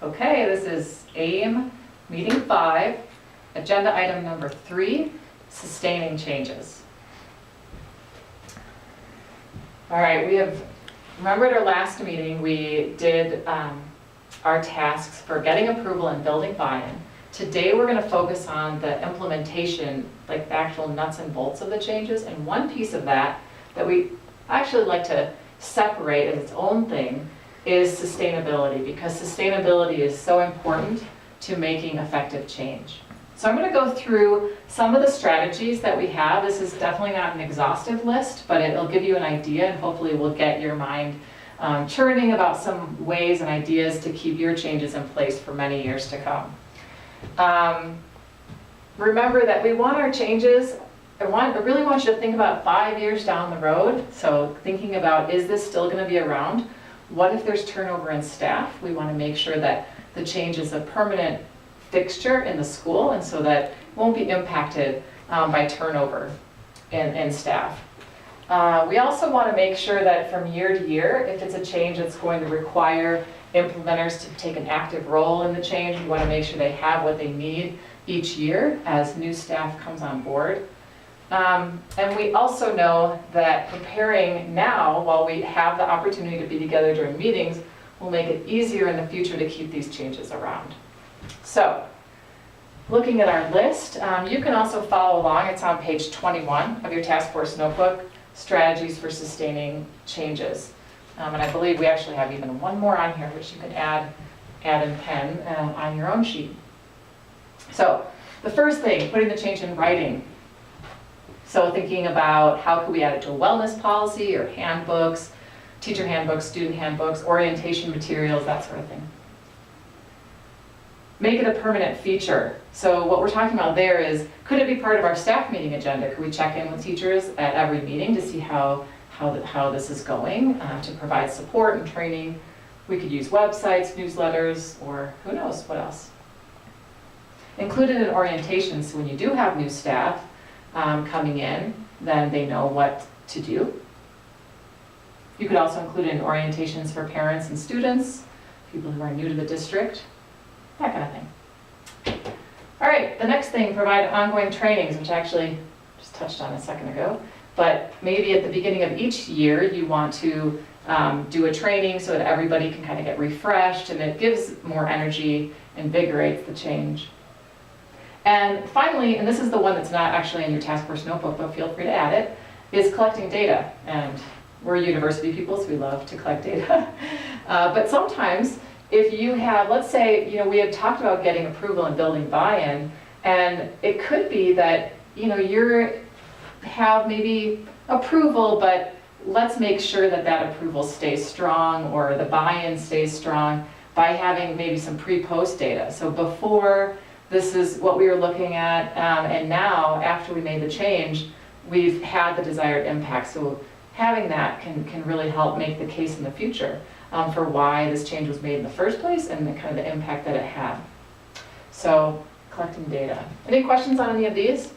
Okay, this is AIM Meeting 5, Agenda Item Number 3, Sustaining Changes. All right, remember at our last meeting, we did our tasks for getting approval and building buy-in. Today, we're going to focus on the implementation, like the actual nuts and bolts of the changes, and one piece of that we actually like to separate as its own thing is sustainability, because sustainability is so important to making effective change. So I'm going to go through some of the strategies that we have. This is definitely not an exhaustive list, but it'll give you an idea, and hopefully will get your mind churning about some ways and ideas to keep your changes in place for many years to come. Remember that we want our changes, I really want you to think about 5 years down the road. So thinking about, is this still going to be around? What if there's turnover in staff? We want to make sure that the change is a permanent fixture in the school, and so that it won't be impacted by turnover in staff. We also want to make sure that from year to year, if it's a change that's going to require implementers to take an active role in the change, we want to make sure they have what they need each year as new staff comes on board. And we also know that preparing now, while we have the opportunity to be together during meetings, will make it easier in the future to keep these changes around. So, looking at our list, you can also follow along. It's on page 21 of your task force notebook, Strategies for Sustaining Changes. And I believe we actually have even one more on here, which you can add in pen on your own sheet. So, the first thing, putting the change in writing. So thinking about how could we add it to a wellness policy or handbooks, teacher handbooks, student handbooks, orientation materials, that sort of thing. Make it a permanent feature. So what we're talking about there is, could it be part of our staff meeting agenda? Could we check in with teachers at every meeting to see how this is going, to provide support and training? We could use websites, newsletters, or who knows what else. Included in orientation, so when you do have new staff, coming in, then they know what to do. You could also include in orientations for parents and students, people who are new to the district, that kind of thing. All right, the next thing, provide ongoing trainings, which I actually just touched on a second ago, but maybe at the beginning of each year you want to do a training so that everybody can kind of get refreshed, and it gives more energy, invigorates the change. And finally, and this is the one that's not actually in your task force notebook, but feel free to add it, is collecting data. And we're university people, so we love to collect data. But sometimes, if you have, let's say, we had talked about getting approval and building buy-in, and it could be that, you have maybe approval, but let's make sure that that approval stays strong, or the buy-in stays strong by having maybe some pre-post data. So before, this is what we were looking at, and now, after we made the change, we've had the desired impact. So having that can really help make the case in the future for why this change was made in the first place and the kind of the impact that it had. So, collecting data. Any questions on any of these?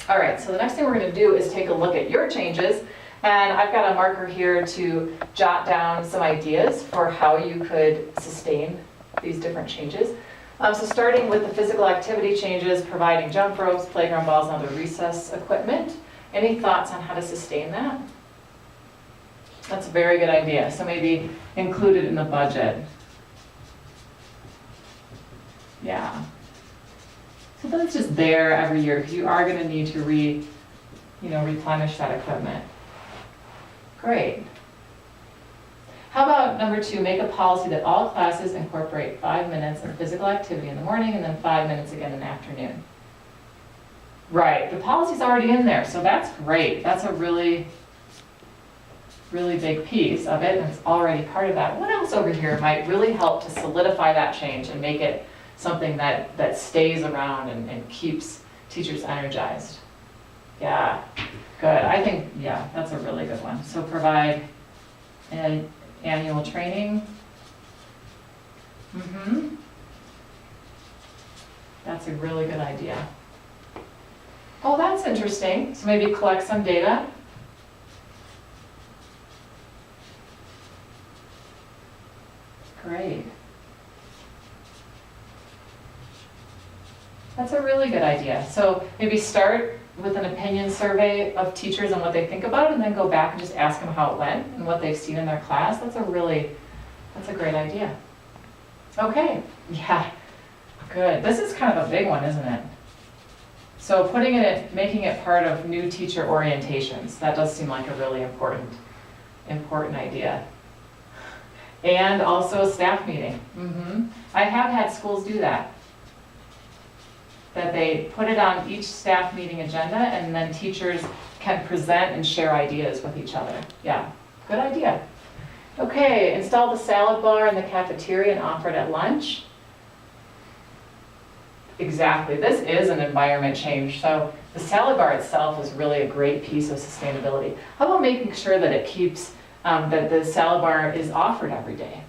All right, so the next thing we're going to do is take a look at your changes, and I've got a marker here to jot down some ideas for how you could sustain these different changes. So starting with the physical activity changes, providing jump ropes, playground balls, and other recess equipment. Any thoughts on how to sustain that? That's a very good idea. So maybe include it in the budget. Yeah. So that's just there every year, because you are going to need to replenish that equipment. Great. How about number 2, make a policy that all classes incorporate 5 minutes of physical activity in the morning and then 5 minutes again in the afternoon. Right, the policy's already in there, so that's great. That's a really, really big piece of it, and it's already part of that. What else over here might really help to solidify that change and make it something that stays around and keeps teachers energized? Yeah, good. I think, yeah, that's a really good one. So provide an annual training. That's a really good idea. Oh, that's interesting. So maybe collect some data. Great. That's a really good idea. So maybe start with an opinion survey of teachers and what they think about it, and then go back and just ask them how it went and what they've seen in their class. That's a great idea. Okay, yeah, good. This is kind of a big one, isn't it? So making it part of new teacher orientations, that does seem like a really important idea. And also a staff meeting. I have had schools do that. That they put it on each staff meeting agenda, and then teachers can present and share ideas with each other. Yeah, good idea. Okay, install the salad bar in the cafeteria and offer it at lunch. Exactly, this is an environment change. So the salad bar itself is really a great piece of sustainability. How about making sure that it keeps, that the salad bar is offered every day?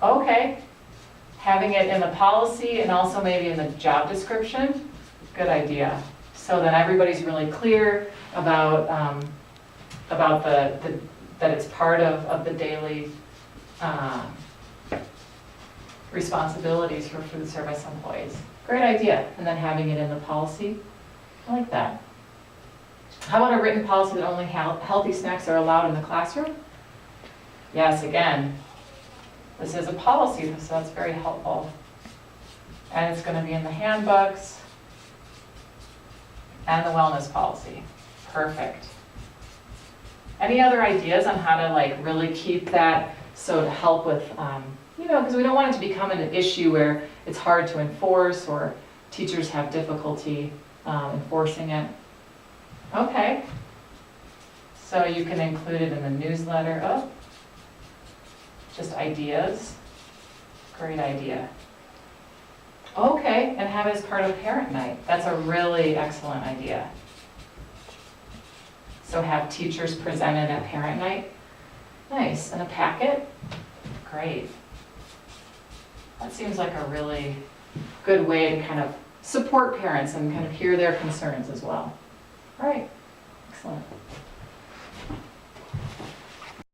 Okay, having it in the policy and also maybe in the job description, good idea. So then everybody's really clear about that it's part of the daily responsibilities for food service employees. Great idea. And then having it in the policy, I like that. How about a written policy that only healthy snacks are allowed in the classroom? Yes, again, this is a policy, so that's very helpful. And it's going to be in the handbooks and the wellness policy. Perfect. Any other ideas on how to like really keep that, so to help with, because we don't want it to become an issue where it's hard to enforce or teachers have difficulty enforcing it. Okay. So you can include it in the newsletter. Oh, just ideas. Great idea. Okay, and have it as part of parent night. That's a really excellent idea. So have teachers presented at parent night. Nice, and a packet? Great. That seems like a really good way to kind of support parents and kind of hear their concerns as well. All right, excellent.